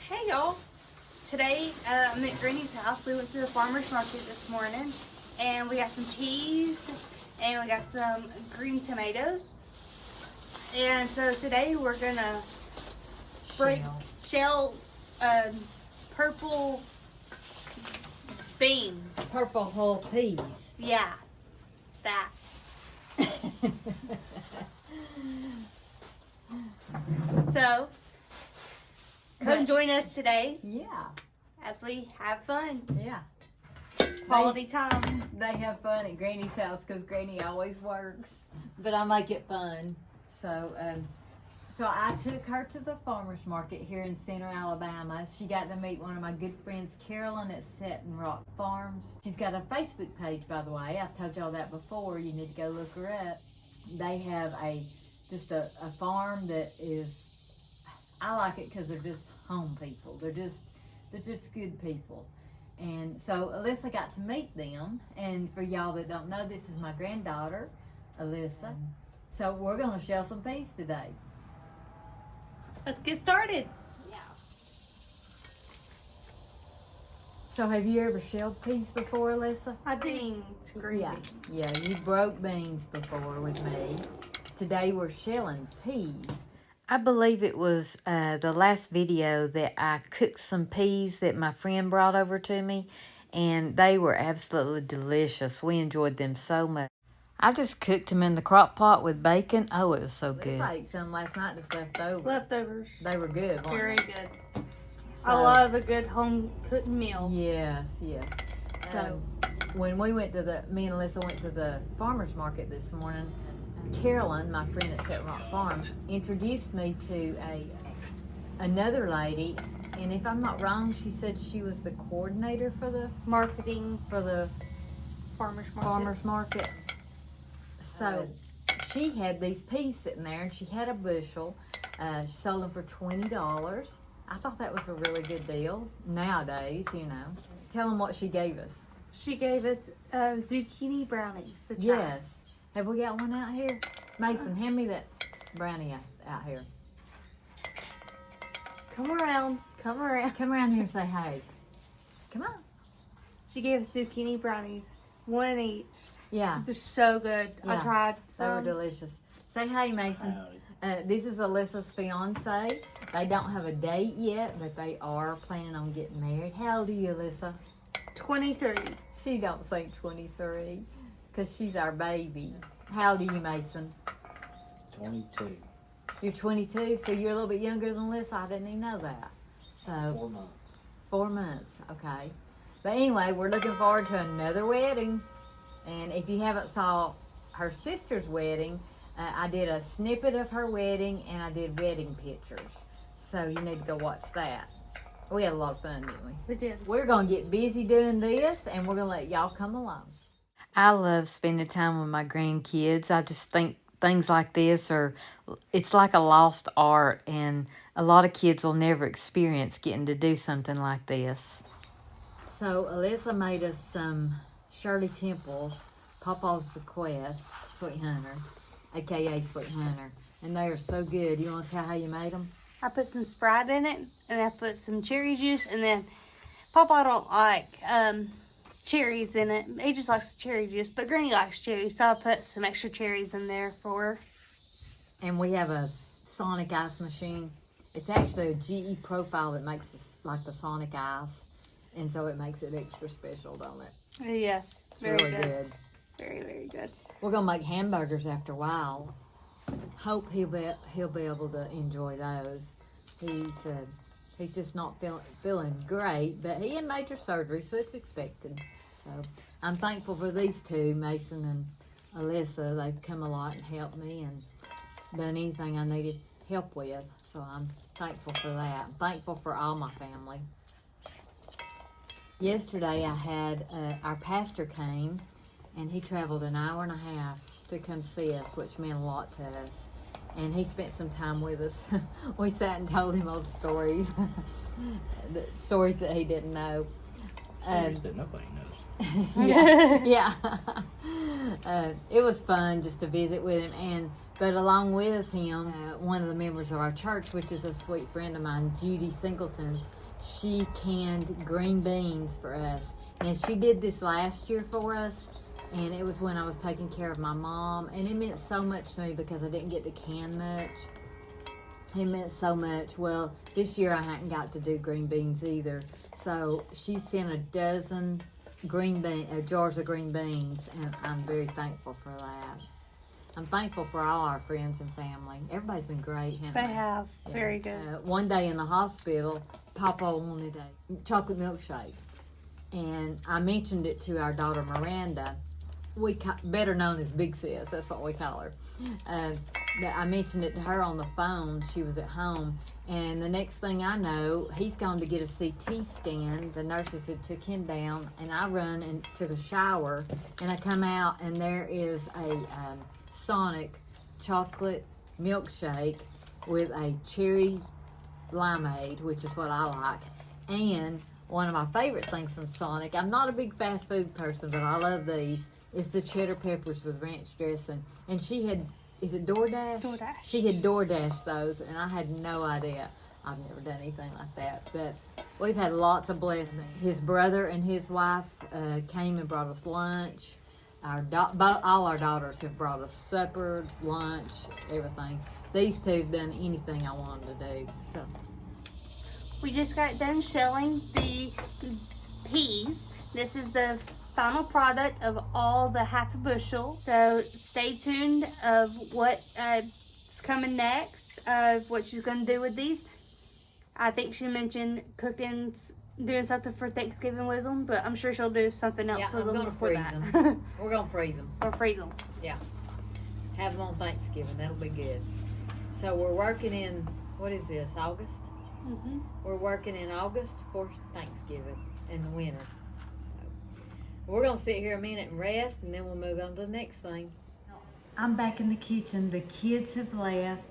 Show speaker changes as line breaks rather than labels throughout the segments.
Hey y'all! Today I'm at Granny's house. We went to the farmer's market this morning and we got some peas and we got some green tomatoes. And so today we're gonna shell purple beans.
Purple hull peas.
Yeah, that. So, come join us today.
Yeah.
As we have fun.
Yeah.
Quality time.
They have fun at Granny's house because Granny always works, but I make it fun. So I took her to the farmer's market here in Center, Alabama. She got to meet one of my good friends, Carolyn at Setting Rock Farms. She's got a Facebook page, by the way. I've told y'all that before. You need to go look her up. They have just a farm that is, I like it because they're just home people. They're just good people. And so Alyssa got to meet them. And for y'all that don't know, this is my granddaughter, Alyssa. So we're going to shell some peas today.
Let's get started.
Yeah. So have you ever shelled peas before, Alyssa?
I did. Green beans.
Yeah, you broke beans before with me. Today we're shelling peas. I believe it was the last video that I cooked some peas that my friend brought over to me, and they were absolutely delicious. We enjoyed them so much. I just cooked them in the crock pot with bacon. Oh, it was so good. I ate some last night just left over.
Leftovers.
They were good, weren't
Very
they?
good.
So,
I love a good home cooked meal.
Yes, yes. So when we went to me and Alyssa went to the farmer's market this morning, Carolyn, my friend at Setting Rock Farms, introduced me to another lady, and if I'm not wrong, she said she was the coordinator for the
Marketing
for the
farmer's market.
So she had these peas sitting there, and she had a bushel. She sold them for $20. I thought that was a really good deal nowadays, you know. Tell them what she gave us.
She gave us zucchini brownies to try.
Yes. Have we got one out here? Mason, hand me that brownie out here.
Come around. Come around.
Come around here and say hey. Come on.
She gave us zucchini brownies. One each.
Yeah.
They're so good.
Yeah.
I tried some.
They were delicious. Say hey, Mason. This is Alyssa's fiance. They don't have a date yet, but they are planning on getting married. How old are you, Alyssa?
23.
She don't say 23 because she's our baby. How old are you, Mason?
22.
You're 22, so you're a little bit younger than Alyssa. I didn't even know that. So
4 months.
4 months, okay. But anyway, we're looking forward to another wedding. And if you haven't saw her sister's wedding, I did a snippet of her wedding and I did wedding pictures. So you need to go watch that. We had a lot of fun, didn't we?
We did.
We're going to get busy doing this and we're going to let y'all come along. I love spending time with my grandkids. I just think things like this it's like a lost art, and a lot of kids will never experience getting to do something like this. So Alyssa made us some Shirley Temple's Papa's Request Sweet Hunter, aka Sweet Hunter, and they are so good. You want to tell how you made them?
I put some Sprite in it, and I put some cherry juice, and then Papa don't like cherries in it. He just likes the cherry juice, but Granny likes cherries, so I put some extra cherries in there for her. And
we have a Sonic Ice machine. It's actually a GE profile that makes this like the Sonic Ice, and so it makes it extra special, don't it?
Yes,
It's
very
really
good. Very, very good.
We're gonna make hamburgers after a while. Hope he'll be able to enjoy those. He's just not feeling great, but he had major surgery, so it's expected. So I'm thankful for these two, Mason and Alyssa. They've come a lot and helped me and done anything I needed help with. So I'm thankful for that. I'm thankful for all my family. Yesterday I had our pastor came, and he traveled an hour and a half to come see us, which meant a lot to us. And he spent some time with us. We sat and told him old stories, the stories that he didn't know.
You said nobody knows.
yeah. It was fun just to visit with him, but along with him, one of the members of our church, which is a sweet friend of mine, Judy Singleton, she canned green beans for us, and she did this last year for us, and it was when I was taking care of my mom, and it meant so much to me because I didn't get to can much. It meant so much. Well, this year I hadn't got to do green beans either, so she sent a dozen jars of green beans, and I'm very thankful for that. I'm thankful for all our friends and family. Everybody's been great, haven't they?
They have.
Yeah.
Very good.
One day in the hospital, Papa wanted a chocolate milkshake, and I mentioned it to our daughter Maranda, better known as Big Sis, that's what we call her. I mentioned it to her on the phone. She was at home, and the next thing I know, he's gone to get a CT scan. The nurses had took him down, and I run and took a shower, and I come out, and there is a Sonic chocolate milkshake with a cherry limeade, which is what I like, and one of my favorite things from Sonic, I'm not a big fast food person, but I love these, is the cheddar peppers with ranch dressing. And she had, is it DoorDash?
DoorDash.
She had DoorDashed those, and I had no idea. I've never done anything like that, but we've had lots of blessings. His brother and his wife came and brought us lunch. All our daughters have brought us supper, lunch, everything. These two have done anything I wanted to do. So
We just got done shelling the peas. This is the final product of all the half a bushel. So stay tuned of what's coming next, of what she's going to do with these. I think she mentioned doing something for Thanksgiving with them, but I'm sure she'll do something else with them before that.
them. We're gonna freeze them.
Or freeze them.
Yeah, have them on Thanksgiving. That'll be good. So we're working in, what is this, August?
Mm-hmm.
We're working in August for Thanksgiving in the winter. So we're gonna sit here a minute and rest, and then we'll move on to the next thing. I'm back in the kitchen. The kids have left,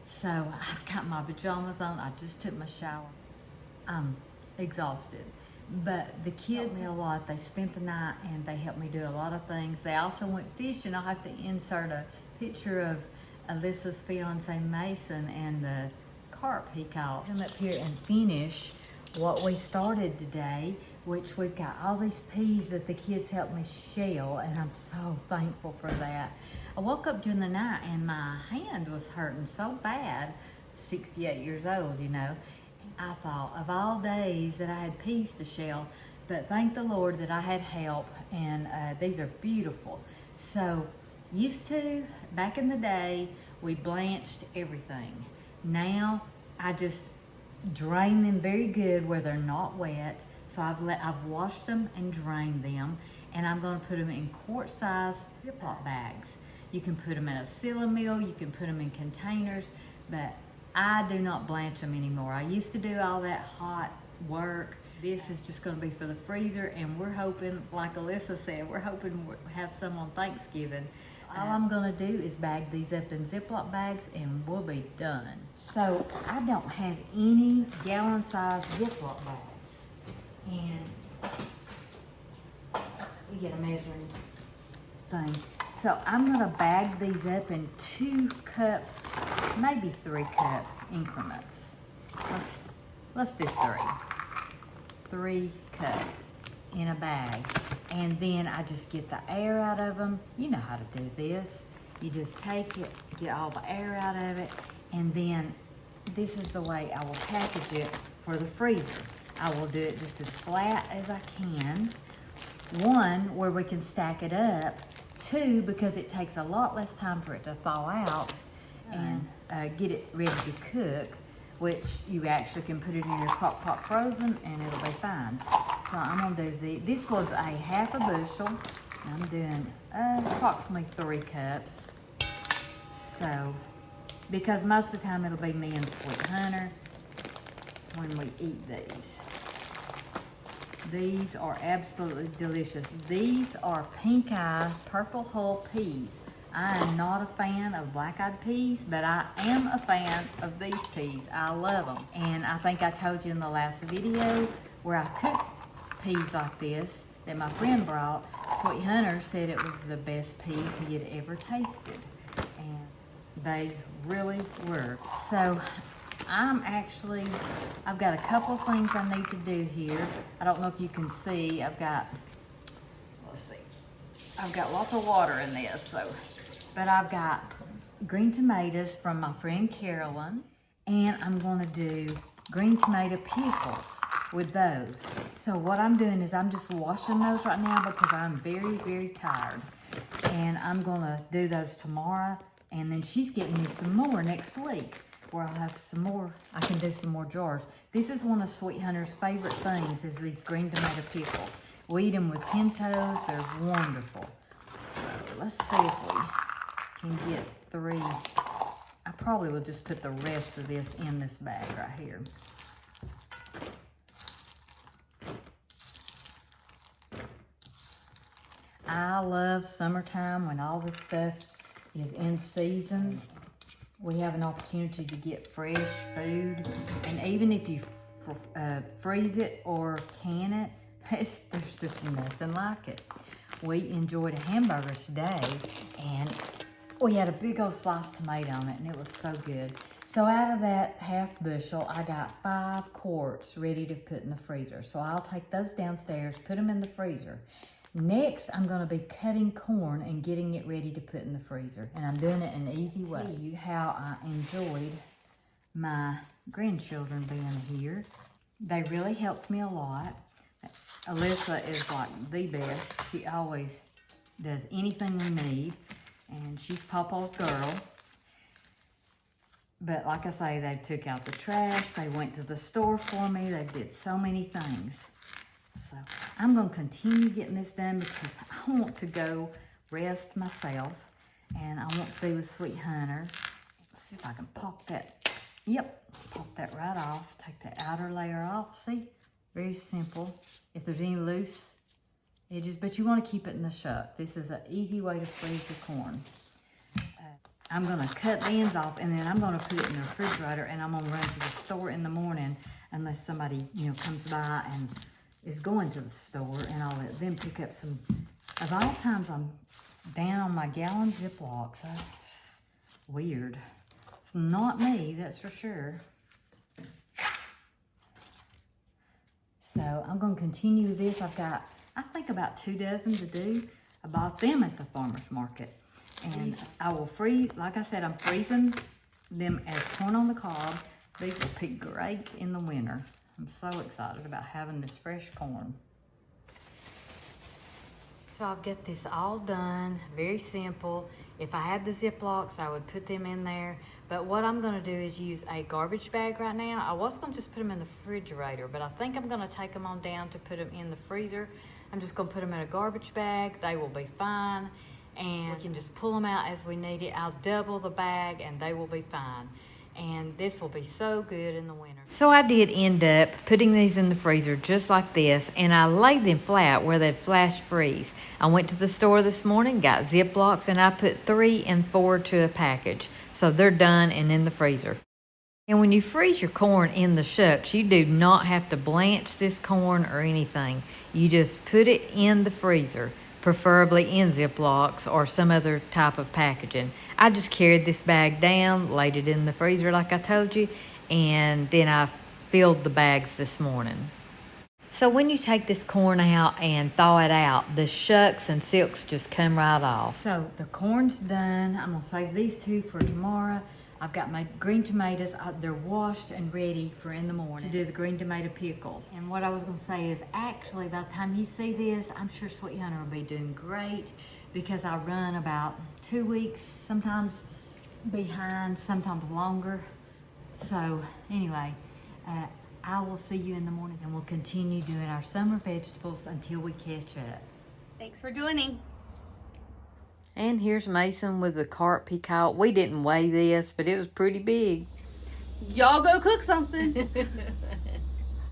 so I've got my pajamas on. I just took my shower. I'm exhausted, but the kids helped me a lot. They spent the night and they helped me do a lot of things. They also went fishing. I'll have to insert a picture of Alyssa's fiance Mason and the carp he caught. Come up here and finish what we started today, which we've got all these peas that the kids helped me shell, and I'm so thankful for that. I woke up during the night and my hand was hurting so bad. 68 years old, you know. I thought of all days that I had peas to shell, but thank the Lord that I had help, and these are beautiful. So, back in the day, we blanched everything. Now, I just drain them very good where they're not wet. So I've washed them and drained them, and I'm going to put them in quart-size Ziploc bags. You can put them in a ceiling mill, you can put them in containers, but I do not blanch them anymore. I used to do all that hot work. This is just going to be for the freezer, and we're hoping, like Alyssa said, we're hoping we'll have some on Thanksgiving. All I'm going to do is bag these up in Ziploc bags, and we'll be done. So I don't have any gallon-sized Ziploc bags, and you get a measuring thing. So I'm going to bag these up in 2-cup, maybe 3-cup increments. Let's do 3. 3 cups in a bag. And then I just get the air out of them. You know how to do this. You just take it, get all the air out of it, and then this is the way I will package it for the freezer. I will do it just as flat as I can. 1, where we can stack it up. 2, because it takes a lot less time for it to thaw out and get it ready to cook, which you actually can put it in your crock pot frozen and it'll be fine. So I'm gonna do this was a half a bushel. I'm doing approximately 3 cups. So, because most of the time it'll be me and Sweet Hunter when we eat these. These are absolutely delicious. These are pink eye purple hull peas. I am not a fan of black-eyed peas, but I am a fan of these peas. I love them. And I think I told you in the last video where I cooked peas like this that my friend brought. Sweet Hunter said it was the best peas he had ever tasted. And they really were. So I've got a couple of things I need to do here. I don't know if you can see, I've got lots of water in this, but I've got green tomatoes from my friend Carolyn, and I'm gonna do green tomato pickles with those. So what I'm doing is I'm just washing those right now because I'm very, very tired. And I'm gonna do those tomorrow, and then she's getting me some more next week where I'll have some more, I can do some more jars. This is one of Sweet Hunter's favorite things is these green tomato pickles. We eat them with pintos, they're wonderful. So let's see if we can get 3. I probably will just put the rest of this in this bag right here. I love summertime when all this stuff is in season. We have an opportunity to get fresh food, and even if you freeze it or can it, there's just nothing like it. We enjoyed a hamburger today, and we had a big old sliced tomato on it, and it was so good. So out of that half bushel, I got 5 quarts ready to put in the freezer. So I'll take those downstairs, put them in the freezer. Next, I'm gonna be cutting corn and getting it ready to put in the freezer. And I'm doing it in an easy way. Tell you how I enjoyed my grandchildren being here. They really helped me a lot. Alyssa is like the best. She always does anything we need. And she's Papa's girl. But like I say, they took out the trash. They went to the store for me. They did so many things. So I'm going to continue getting this done because I want to go rest myself. And I want to be with Sweet Hunter. Let's see if I can pop that. Yep, pop that right off. Take the outer layer off. See? Very simple. If there's any loose edges, but you want to keep it in the shuck. This is an easy way to freeze the corn. I'm going to cut the ends off, and then I'm going to put it in the refrigerator, and I'm going to run to the store in the morning unless somebody, comes by and is going to the store, and I'll let them pick up some. Of all times, I'm down on my gallon Ziplocs. That's weird. It's not me, that's for sure. So I'm going to continue this. I've got, I think, about 2 dozen to do. I bought them at the farmer's market. And I will freeze, like I said, I'm freezing them as corn on the cob. These will be great in the winter. I'm so excited about having this fresh corn. So I'll get this all done, very simple. If I had the Ziplocs, I would put them in there. But what I'm gonna do is use a garbage bag right now. I was gonna just put them in the refrigerator, but I think I'm gonna take them on down to put them in the freezer. I'm just gonna put them in a garbage bag. They will be fine. And we can just pull them out as we need it. I'll double the bag and they will be fine. And this will be so good in the winter. So I did end up putting these in the freezer just like this, and I laid them flat where they'd flash freeze. I went to the store this morning, got Ziplocs, and I put 3 and 4 to a package. So they're done and in the freezer. And when you freeze your corn in the shucks, you do not have to blanch this corn or anything. You just put it in the freezer, preferably in Ziplocs or some other type of packaging. I just carried this bag down, laid it in the freezer like I told you, and then I filled the bags this morning. So when you take this corn out and thaw it out, the shucks and silks just come right off. So the corn's done. I'm gonna save these 2 for tomorrow. I've got my green tomatoes. They're washed and ready for in the morning to do the green tomato pickles. And what I was gonna say is actually by the time you see this, I'm sure Sweet Hunter will be doing great because I run about 2 weeks, sometimes behind, sometimes longer. So anyway, I will see you in the morning and we'll continue doing our summer vegetables until we catch up.
Thanks for joining.
And here's Mason with the carp he caught. We didn't weigh this, but it was pretty big.
Y'all go cook something.